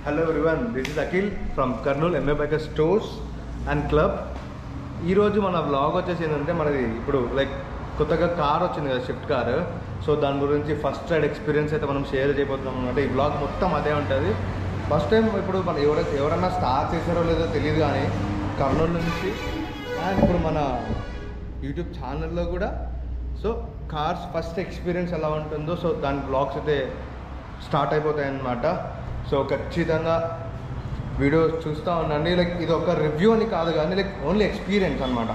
Hello everyone, this is Akhil from Kurnool MA Bikers Stores and Club. ఈ రోజు మన vlog వచ్చేసి ఏంటంటే మనది ఇప్పుడు లైక్ కొత్తగా కార్ వచ్చింది కదా, షిఫ్ట్ కార్. సో దాని గురించి ఫస్ట్ రైడ్ ఎక్స్పీరియన్స్ అయితే మనం షేర్ చేయబోతున్నాం అనమాట. ఈ వ్లాగ్ మొత్తం అదే ఉంటుంది. ఫస్ట్ టైం ఇప్పుడు మన ఎవరైనా స్టార్ట్ చేశారో లేదో తెలియదు, కానీ కర్నూలు నుంచి అండ్ ఇప్పుడు మన యూట్యూబ్ ఛానల్లో కూడా సో కార్స్ ఫస్ట్ ఎక్స్పీరియన్స్ ఎలా ఉంటుందో సో దాని వ్లాగ్స్ అయితే స్టార్ట్ అయిపోతాయి అన్నమాట. సో ఖచ్చితంగా వీడియో చూస్తూ ఉండండి. లైక్ ఇది ఒక రివ్యూ అని కాదు, కానీ లైక్ ఓన్లీ ఎక్స్పీరియన్స్ అనమాట.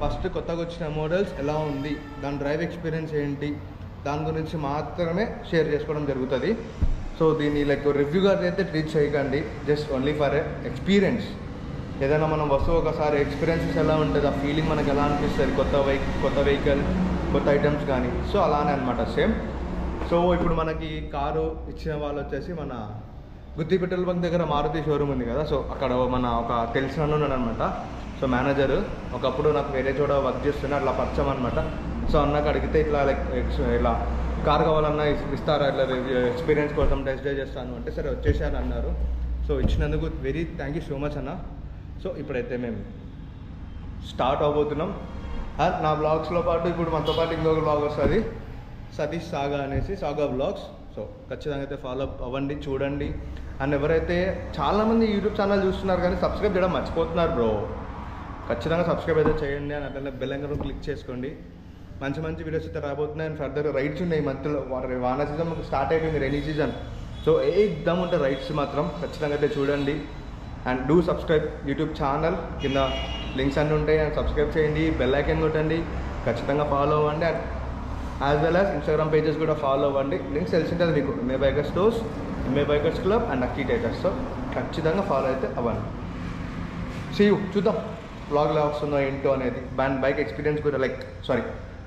ఫస్ట్ కొత్తగా వచ్చిన మోడల్స్ ఎలా ఉంది, దాని డ్రైవ్ ఎక్స్పీరియన్స్ ఏంటి, దాని గురించి మాత్రమే షేర్ చేసుకోవడం జరుగుతుంది. సో దీన్ని లైక్ రివ్యూగా అయితే ట్రీట్ చేయకండి, జస్ట్ ఓన్లీ ఫర్ ఎక్స్పీరియన్స్. ఏదైనా మనం వస్తువు ఒకసారి ఎక్స్పీరియన్సెస్ ఎలా ఉంటుంది, ఆ ఫీలింగ్ మనకు ఎలా అనిపిస్తుంది, కొత్త వెహికల్ కొత్త ఐటమ్స్ కానీ. సో అలానే అనమాట సేమ్. సో ఇప్పుడు మనకి కారు ఇచ్చిన వాళ్ళు వచ్చేసి మన గుత్తి పెట్రోల్ బంక్ దగ్గర మారుతి షోరూమ్ ఉంది కదా, సో అక్కడ మన ఒక తెలిసిన ఉన్నాడు అనమాట. సో మేనేజర్ ఒకప్పుడు నాకు వేరే చోట వర్క్ చేస్తున్నా, అట్లా పరిచయం అనమాట. సో అన్నకు అడిగితే ఇట్లా లైక్ ఇలా కార్ కావాలన్నా ఇస్తారా, ఇట్లా ఎక్స్పీరియన్స్ కోసం టెస్ట్ డ్రైవ్ చేస్తాను అంటే సరే వచ్చేసాను అన్నారు. సో ఇచ్చినందుకు very thank you so much అన్న. సో ఇప్పుడైతే మేము స్టార్ట్ అవబోతున్నాం. అండ్ నా బ్లాగ్స్లో పాటు ఇప్పుడు మనతో పాటు ఇంకొక బ్లాగ్ వస్తుంది, సతీష్ సాగా అనేసి, సాగా బ్లాగ్స్. సో ఖచ్చితంగా అయితే ఫాలో అవ్వండి, చూడండి. అండ్ ఎవరైతే చాలామంది యూట్యూబ్ ఛానల్ చూస్తున్నారు కానీ సబ్స్క్రైబ్ చేయడం మర్చిపోతున్నారు బ్రో, ఖచ్చితంగా సబ్స్క్రైబ్ అయితే చేయండి. అని అట్లనే బెల్ ఐకాన్ క్లిక్ చేసుకోండి. మంచి మంచి వీడియోస్ అయితే రాబోతున్నాయి. అండ్ ఫర్దర్ రైడ్స్ ఉన్నాయి. మంత్లో వాన సీజన్ స్టార్ట్ అయిపోయింది, రైనీ సీజన్. సో ఎగ్దమ్ ఉంటాయి రైడ్స్ మాత్రం, ఖచ్చితంగా అయితే చూడండి. And do subscribe YouTube channel, కింద లింక్స్ అన్నీ ఉంటాయి. అండ్ సబ్స్క్రైబ్ చేయండి, బెల్ ఐకాన్ కొట్టండి, ఖచ్చితంగా ఫాలో అవ్వండి. And as well as Instagram pages కూడా ఫాలో అవ్వండి. లింక్స్ తెలిసింటుంది మీకు, MA Bikers Stores, MA Bikers Club and అక్కీ titres. So ఖచ్చితంగా ఫాలో అయితే అవ్వండి. సీ యూ, చూద్దాం వ్లాగ్లో వస్తుందో ఏంటో అనేది. బైక్ ఎక్స్పీరియన్స్ కూడా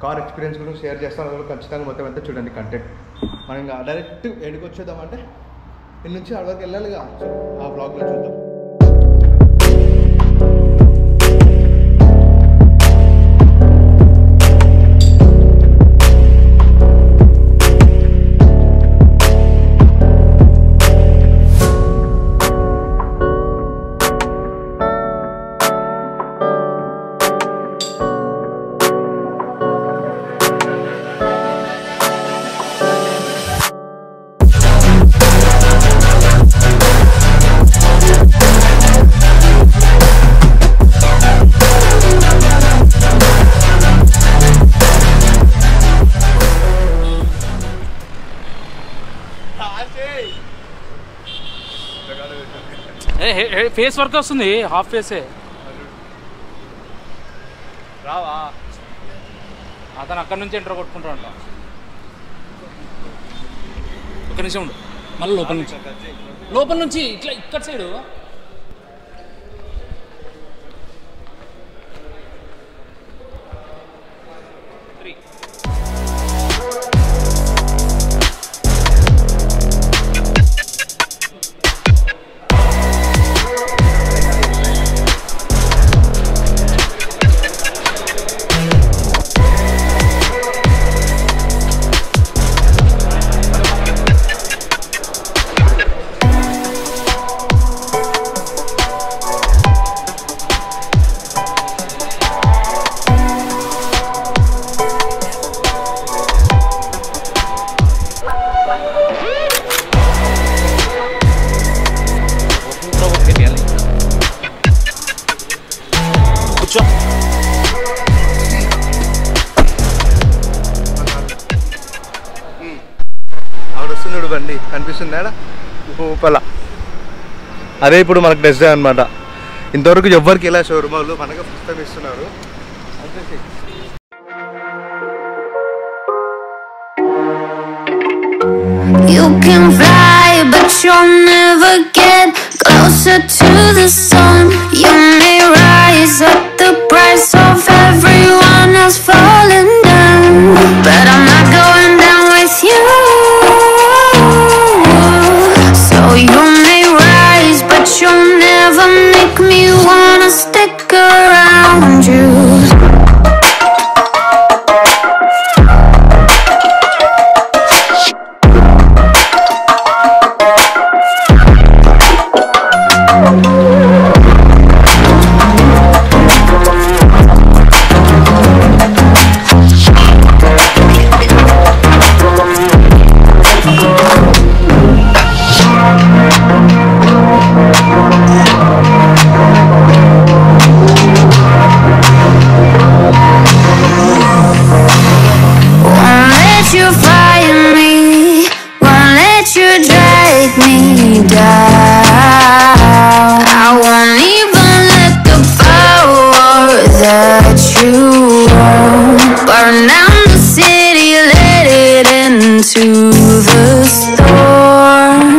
కార్ ఎక్స్పీరియన్స్ కూడా షేర్ చేస్తాను. అది కూడా ఖచ్చితంగా మొత్తం అయితే చూడండి కంటెంట్. మనం ఇంకా డైరెక్ట్ ఎక్కడికి వచ్చేద్దామంటే ఇన్ని నుంచి అక్కడికి వెళ్ళాలి కదా, సో ఆ వ్లాగ్లో చూద్దాం. ఫేస్ వర్క్ వస్తుంది, హాఫ్ ఫేసే రావా. అతను అక్కడ నుంచి ఎంటర్ కొట్టుకుంటాడంట. ఒక్క నిమిషం ఉండు, మళ్ళీ లోపల నుంచి ఇట్లా ఇక్కడ సైడు ఆవిడొస్తున్నాడు, బండి కనిపిస్తుంది ఆడ ఊపల. అదే ఇప్పుడు మనకు టెస్ట్ డ్రైవ్ అనమాట. ఇంతవరకు ఎవ్వరికి ఇలా షోరూమ్ వాళ్ళు మనకు ఫస్ట్ టైం ఇస్తున్నారు. You can fly, but you'll never get closer to the sun. You may rise at the price of everyone else falling down, but I'm not going down with you. So you may rise, but you'll never make me wanna stick around you. drag me down. I won't even let the power that you own burn down the city, let it into the storm.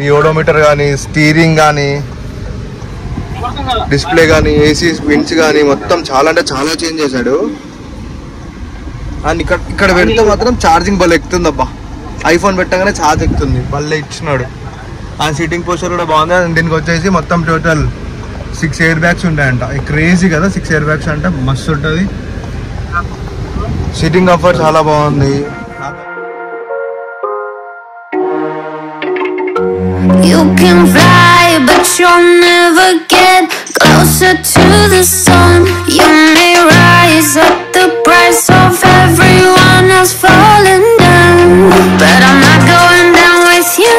ఈ odometer కానీ steering కానీ display కానీ AC winds కానీ మొత్తం చాలా అంటే చాలా change చేశాడు. అండ్ ఇక్కడ పెడితే మాత్రం ఛార్జింగ్ బల్ ఎక్కుతుంది అబ్బా. ఐఫోన్ పెట్టగానే ఛార్జ్ ఎక్కుతుంది, బల్లే ఇచ్చినాడు. ఆ సీటింగ్ పోస్చర్ కూడా బాగుంది. అండ్ దీనికి వచ్చేసి మొత్తం టోటల్ 6 ఎయిర్ బ్యాగ్స్ ఉంటాయంట. క్రేజీ కదా, 6 ఎయిర్ బ్యాగ్స్ అంటే మస్తు ఉంటుంది. సీటింగ్ కంఫర్ట్ చాలా బాగుంది. You can fly, but you'll never get closer to the sun. You may rise at the price of everyone else falling down, but I'm not going down with you.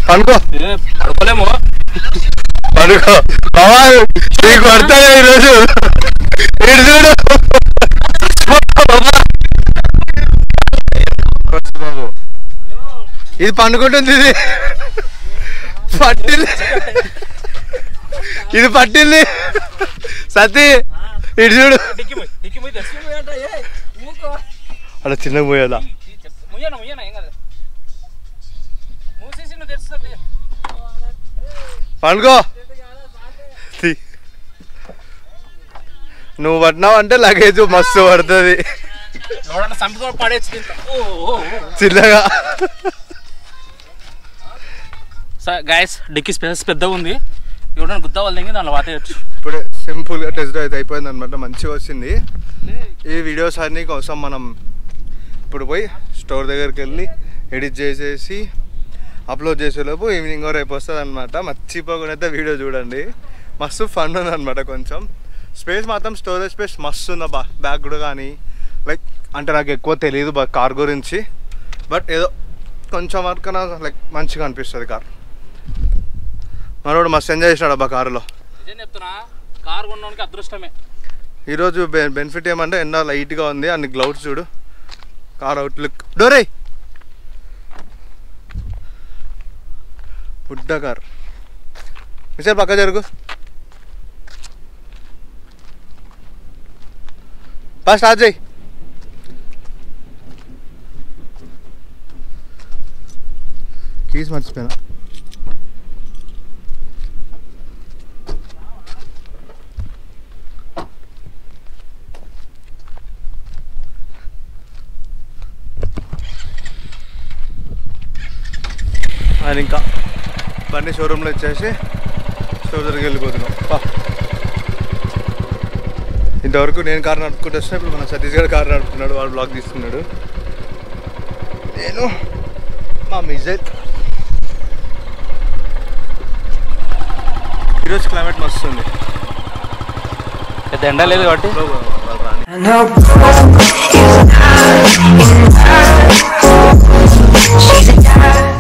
పడుకో పడుకోలేము, పడుకో నీకు కొడతానే ఈరోజు. చూడు బాబు, ఇది పండుకుంటుంది. ఇది పట్టింది, ఇది పట్టింది. సతీ ఇటు చూడు, అలా చిన్నగా పోయేదా. పండుకో, నువ్వు పట్టినావు అంటే లగేజ్ మస్తు పడుతుంది చిన్నగా. గైస్ డిక్కీ స్పేస్ పెద్దగా ఉంది, ఎవరైనా గుద్దా వాళ్ళకి దానిలో వాతేయచ్చు. ఇప్పుడే సింపుల్గా టెస్ట్ అయితే అయిపోయింది అనమాట, మంచిగా వచ్చింది. ఈ వీడియోస్ అన్నీ కోసం మనం ఇప్పుడు పోయి స్టోర్ దగ్గరికి వెళ్ళి ఎడిట్ చేసేసి అప్లోడ్ చేసేలోపు ఈవినింగ్ రేపు వస్తుంది అనమాట. మర్చిపోకుండా అయితే వీడియో చూడండి, మస్తు ఫన్ ఉంది అనమాట. కొంచెం స్పేస్ మాత్రం స్టోరేజ్ స్పేస్ మస్తు ఉంది బా. బ్యాగ్ కూడా కానీ లైక్ అంటే నాకు ఎక్కువ తెలియదు కార్ గురించి, బట్ ఏదో కొంచెం వరకు లైక్ మంచిగా అనిపిస్తుంది కార్. మనోడు మస్తు ఎంజాయ్ చేసినాడు అబ్బా కారులో. చెప్తున్నా, కార్ కొనడానికి అదృష్టమే. ఈరోజు బెనిఫిట్ ఏమంటే ఎండ లైట్గా ఉంది, అన్ని గ్లౌడ్స్ చూడు. కార్ అవుట్లుక్ డోరే బుడ్డ కార్. మిసార్ పక్క జరుగు, ఫస్ట్ స్టార్ట్ చేయి. కీస్ మర్చిపోయినా. ఆయన ఇంకా బండి షోరూంలో ఇచ్చేసి స్టోర్ దగ్గరికి వెళ్ళిపోతున్నాం. ఇంతవరకు నేను కారు నడుపుకుంటూ వచ్చినా, ఇప్పుడు మన సతీష్ గారు కారు నడుపుతున్నాడు, వాడు బ్లాగ్ తీస్తున్నాడు. నేను మా మిజైల్. ఈరోజు క్లైమేట్ మస్తు ఉంది, పెద్ద ఎండ లేదు కాబట్టి. She's a